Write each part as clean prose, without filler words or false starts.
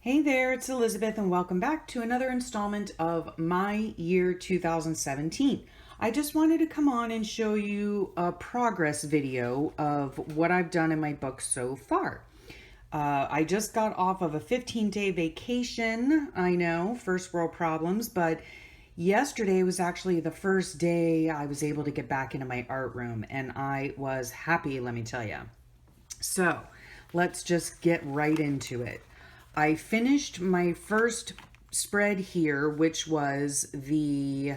Hey there, it's Elizabeth, and welcome back to another installment of my year 2017. I just wanted to come on and show you a progress video of what I've done in my book so far. I just got off of a 15-day vacation. I know, first world problems, but yesterday was actually the first day I was able to get back into my art room, and I was happy, let me tell you. So let's just get right into it. I finished my first spread here, which was the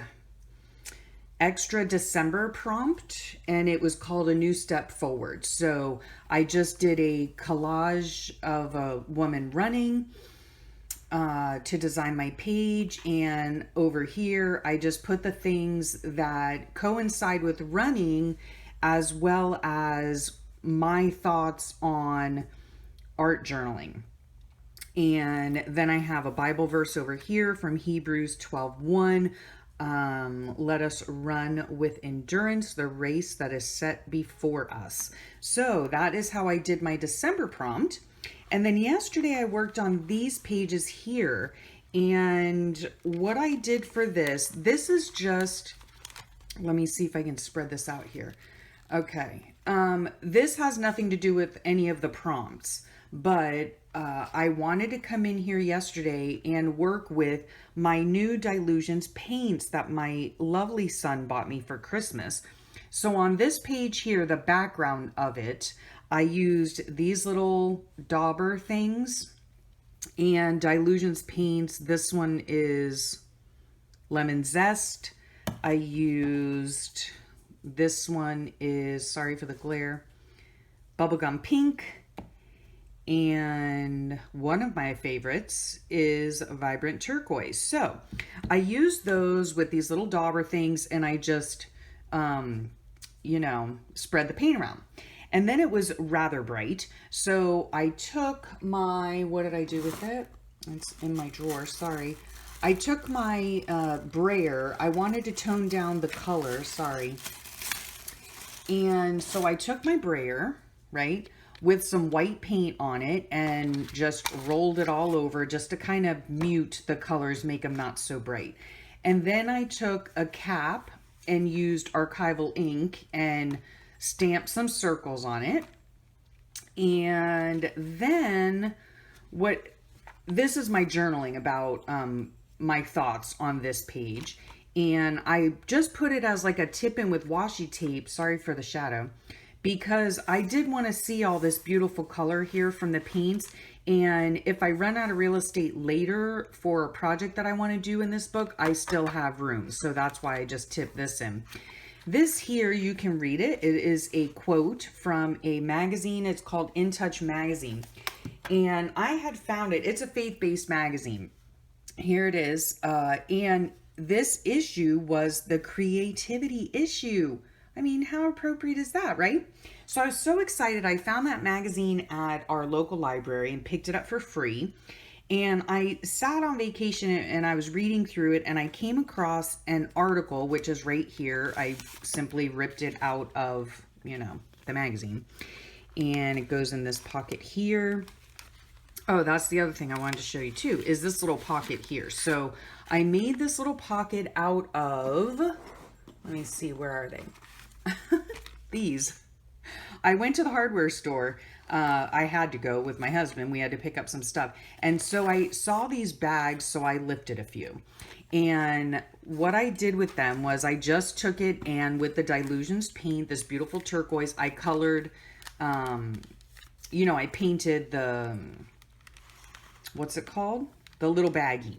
extra December prompt, and it was called A New Step Forward. So I just did a collage of a woman running to design my page, and over here I just put the things that coincide with running as well as my thoughts on art journaling. And then I have a Bible verse over here from Hebrews 12:1. Let us run with endurance the race that is set before us. So that is how I did my December prompt. And then yesterday I worked on these pages here. And what I did for this is just, let me see if I can spread this out here. Okay. This has nothing to do with any of the prompts, but I wanted to come in here yesterday and work with my new Dylusions paints that my lovely son bought me for Christmas. So on this page here, the background of it, I used these little dauber things and Dylusions paints. This one is Lemon Zest. I used, this one is, sorry for the glare, Bubblegum Pink. And one of my favorites is Vibrant Turquoise. So I used those with these little dauber things, and I just, spread the paint around. And then it was rather bright. So I took my, what did I do with it? It's in my drawer, sorry. I took my brayer. I wanted to tone down the color, sorry. And so I took my brayer, right, with some white paint on it and just rolled it all over just to kind of mute the colors, make them not so bright. And then I took a cap and used archival ink and stamped some circles on it. And then this is my journaling about my thoughts on this page. And I just put it as like a tip in with washi tape, sorry for the shadow, because I did want to see all this beautiful color here from the paints. And if I run out of real estate later for a project that I want to do in this book, I still have room. So that's why I just tipped this in. This here, you can read it. It is a quote from a magazine. It's called In Touch Magazine. And I had found it. It's a faith-based magazine. Here it is. And this issue was the creativity issue. I mean, how appropriate is that, right? So I was so excited. I found that magazine at our local library and picked it up for free. And I sat on vacation and I was reading through it, and I came across an article, which is right here. I simply ripped it out of, the magazine. And it goes in this pocket here. Oh, that's the other thing I wanted to show you too, is this little pocket here. So I made this little pocket out of, let me see, where are they? These. I went to the hardware store. I had to go with my husband. We had to pick up some stuff. And so I saw these bags, so I lifted a few. And what I did with them was I just took it, and with the Dylusions paint, this beautiful turquoise, I colored, I painted the, what's it called? The little baggie.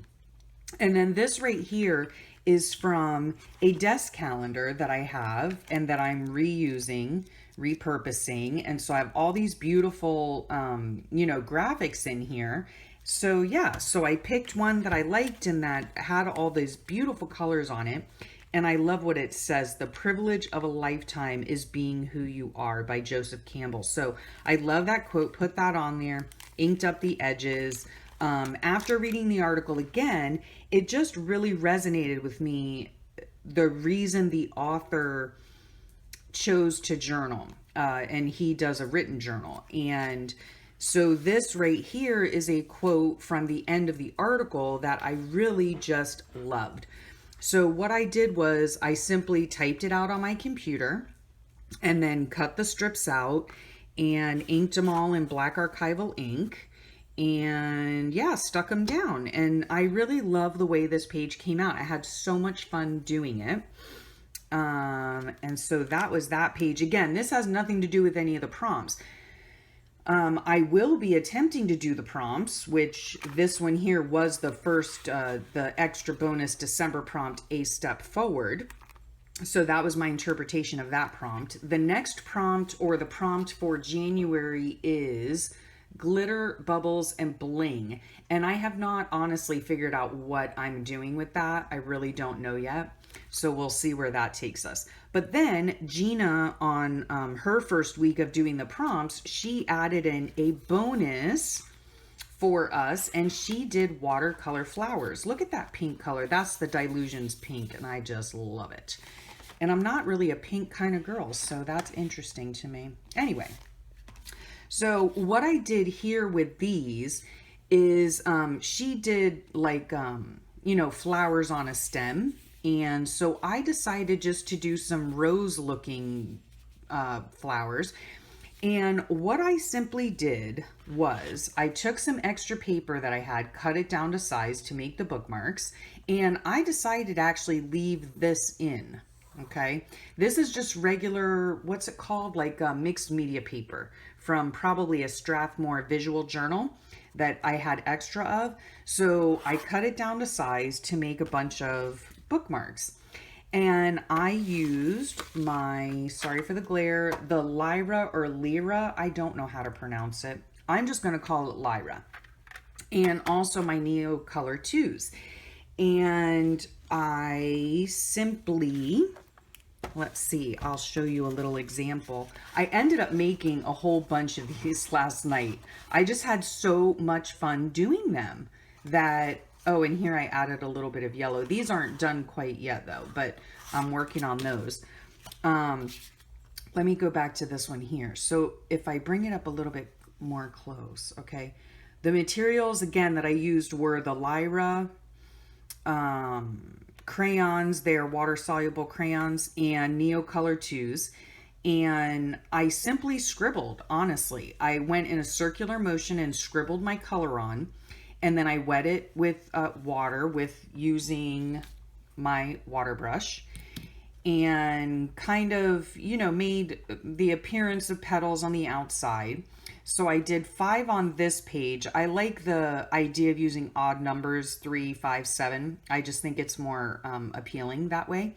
And then this right here is from a desk calendar that I have and that I'm reusing, repurposing. And so I have all these beautiful, graphics in here. So yeah, so I picked one that I liked and that had all these beautiful colors on it. And I love what it says. The privilege of a lifetime is being who you are, by Joseph Campbell. So I love that quote, put that on there, inked up the edges. After reading the article again, it just really resonated with me, the reason the author chose to journal. And he does a written journal. And So this right here is a quote from the end of the article that I really just loved. So what I did was I simply typed it out on my computer and then cut the strips out and inked them all in black archival ink, and yeah, stuck them down. And I really love the way this page came out. I had so much fun doing it. And so that was that page. Again, this has nothing to do with any of the prompts. I will be attempting to do the prompts, which this one here was the first, the extra bonus December prompt, A Step Forward. So that was my interpretation of that prompt. The next prompt, or the prompt for January, is glitter, bubbles, and bling. And I have not honestly figured out what I'm doing with that. I really don't know yet. So we'll see where that takes us. But then Gina, on her first week of doing the prompts, she added in a bonus for us, and she did watercolor flowers. Look at that pink color. That's the Dylusions pink, and I just love it. And I'm not really a pink kind of girl, so that's interesting to me. Anyway, so what I did here with these is she did like, you know, flowers on a stem. And so I decided just to do some rose looking flowers. And what I simply did was I took some extra paper that I had, cut it down to size to make the bookmarks, and I decided to actually leave this in. Okay, this is just regular, what's it called, like mixed media paper from probably a Strathmore visual journal that I had extra of. So I cut it down to size to make a bunch of bookmarks. And I used my, sorry for the glare, the Lyra or Lyra, I don't know how to pronounce it. I'm just going to call it Lyra. And also my Neocolor 2s. And I simply, let's see, I'll show you a little example. I ended up making a whole bunch of these last night. I just had so much fun doing them that, oh, and here I added a little bit of yellow. These aren't done quite yet though, but I'm working on those. Let me go back to this one here. So if I bring it up a little bit more close, okay. The materials again that I used were the Lyra crayons. They're water soluble crayons, and Neocolor 2s. And I simply scribbled, honestly. I went in a circular motion and scribbled my color on, and then I wet it with water with using my water brush, and kind of, you know, made the appearance of petals on the outside. So I did 5 on this page. I like the idea of using odd numbers, 3, 5, 7. I just think it's more appealing that way.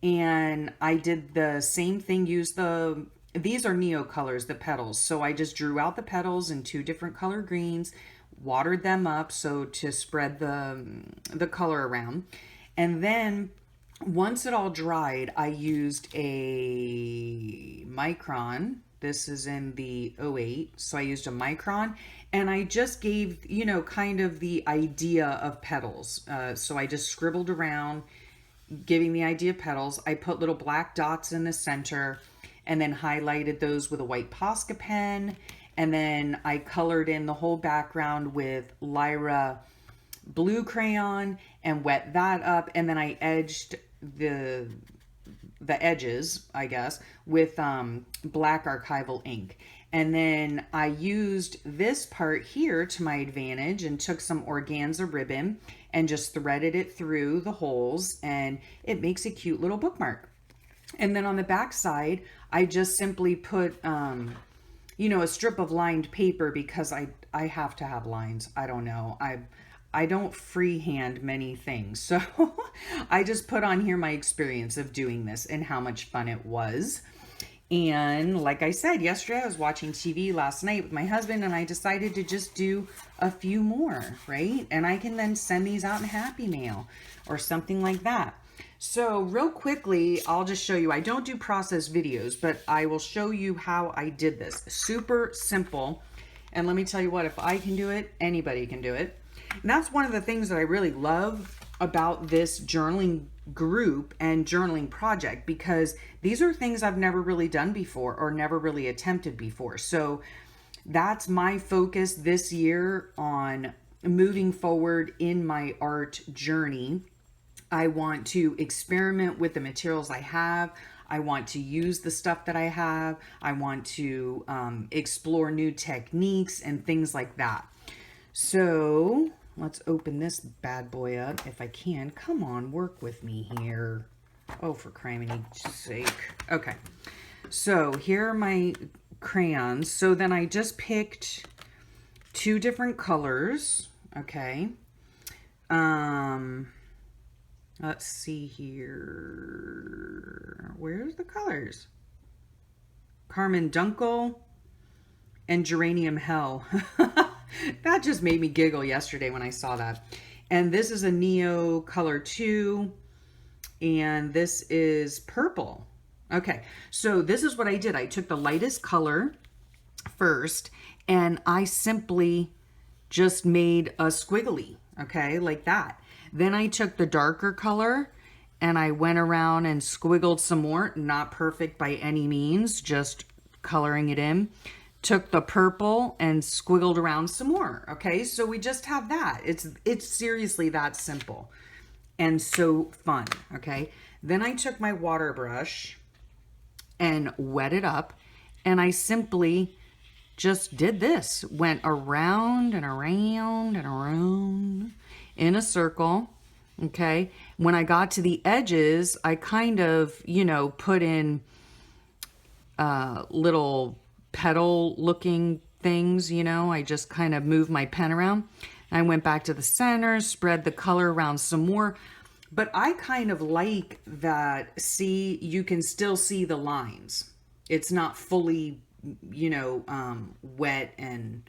And I did the same thing, these are Neocolors, the petals. So I just drew out the petals in 2 different color greens, watered them up so to spread the color around. And then once it all dried, I used a micron. This is in the 08, so I used a micron, and I just gave, you know, kind of the idea of petals. So I just scribbled around, giving the idea of petals. I put little black dots in the center, and then highlighted those with a white Posca pen, and then I colored in the whole background with Lyra blue crayon and wet that up, and then I edged the edges, I guess, with black archival ink. And then I used this part here to my advantage and took some organza ribbon and just threaded it through the holes, and it makes a cute little bookmark. And then on the back side, I just simply put, you know, a strip of lined paper because I have to have lines. I don't know. I don't freehand many things. So I just put on here my experience of doing this and how much fun it was. And like I said, yesterday I was watching TV last night with my husband, and I decided to just do a few more, right? And I can then send these out in Happy Mail or something like that. So real quickly, I'll just show you. I don't do process videos, but I will show you how I did this. Super simple. And let me tell you what, if I can do it, anybody can do it. And that's one of the things that I really love about this journaling group and journaling project, because these are things I've never really done before or never really attempted before. So That's my focus this year on moving forward in my art journey. I want to experiment with the materials I have. I want to use the stuff that I have. I want to explore new techniques and things like that. So let's open this bad boy up if I can. Come on, work with me here. Oh, for criminy sake. Okay. So here are my crayons. So then I just picked 2 different colors. Okay. Let's see here. Where's the colors? Carmen Dunkel and Geranium Hell. That just made me giggle yesterday when I saw that. And this is a Neo color 2. And this is purple. Okay, so this is what I did. I took the lightest color first, and I simply just made a squiggly, okay, like that. Then I took the darker color, and I went around and squiggled some more. Not perfect by any means, just coloring it in. Took the purple and squiggled around some more, okay? So we just have that. It's seriously that simple and so fun, okay? Then I took my water brush and wet it up, and I simply just did this. Went around and around and around in a circle, okay? When I got to the edges, I kind of, you know, put in little petal looking things, you know. I just kind of moved my pen around. I went back to the center, spread the color around some more. But I kind of like that, see, you can still see the lines. It's not fully, you know, wet and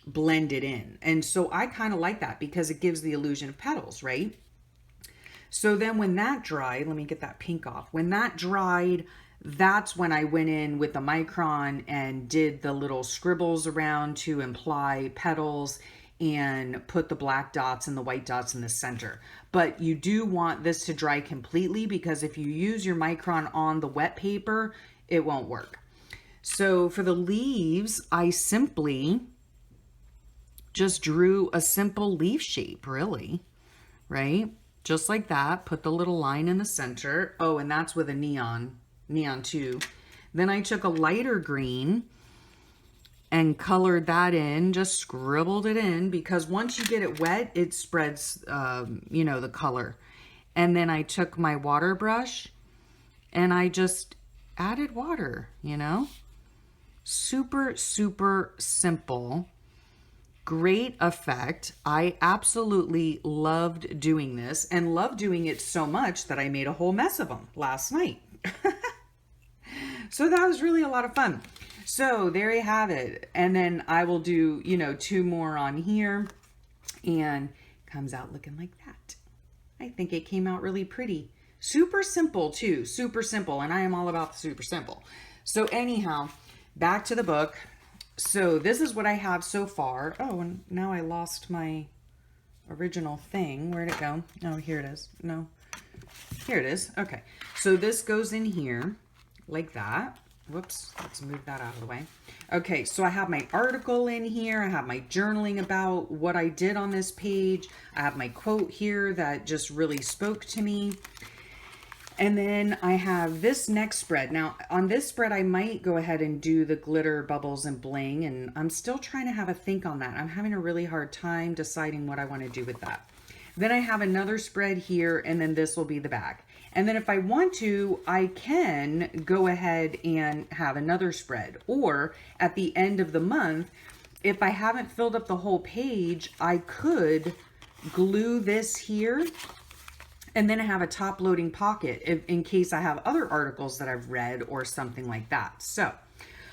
blended in. And so I kind of like that because it gives the illusion of petals, right? So then when that dried, let me get that pink off. When that dried, that's when I went in with the micron and did the little scribbles around to imply petals and put the black dots and the white dots in the center. But you do want this to dry completely because if you use your micron on the wet paper, it won't work. So for the leaves, I simply just drew a simple leaf shape, really, right? Just like that. Put the little line in the center. Oh, and that's with a neon too. Then I took a lighter green and colored that in, just scribbled it in, because once you get it wet, it spreads, you know, the color. And then I took my water brush and I just added water, you know. Super, super simple. Great effect. I absolutely loved doing this and loved doing it so much that I made a whole mess of them last night. So that was really a lot of fun. So there you have it. And then I will do, you know, 2 more on here, and comes out looking like that. I think it came out really pretty. Super simple too, super simple. And I am all about the super simple. So anyhow, back to the book. So this is what I have so far. Oh, and now I lost my original thing. Where'd it go? Oh, here it is. No, here it is. Okay. So this goes in here like that. Whoops, let's move that out of the way. Okay, so I have my article in here. I have my journaling about what I did on this page. I have my quote here that just really spoke to me. And then I have this next spread. Now, on this spread, I might go ahead and do the glitter, bubbles, and bling, and I'm still trying to have a think on that. I'm having a really hard time deciding what I want to do with that. Then I have another spread here, and then this will be the back. And then if I want to, I can go ahead and have another spread. Or at the end of the month, if I haven't filled up the whole page, I could glue this here and then have a top loading pocket in case I have other articles that I've read or something like that. So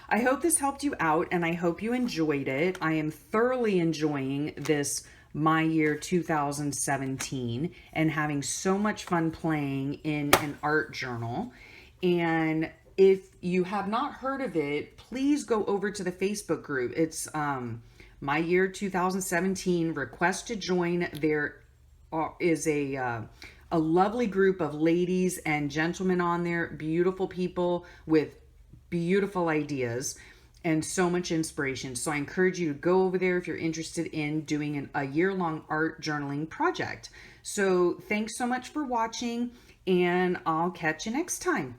I hope this helped you out and I hope you enjoyed it. I am thoroughly enjoying this My Year 2017 and having so much fun playing in an art journal. And if you have not heard of it, please go over to the Facebook group. It's My Year 2017. Request to join. There is a lovely group of ladies and gentlemen on there, beautiful people with beautiful ideas. and so much inspiration. So I encourage you to go over there if you're interested in doing a year-long art journaling project. So thanks so much for watching, and I'll catch you next time.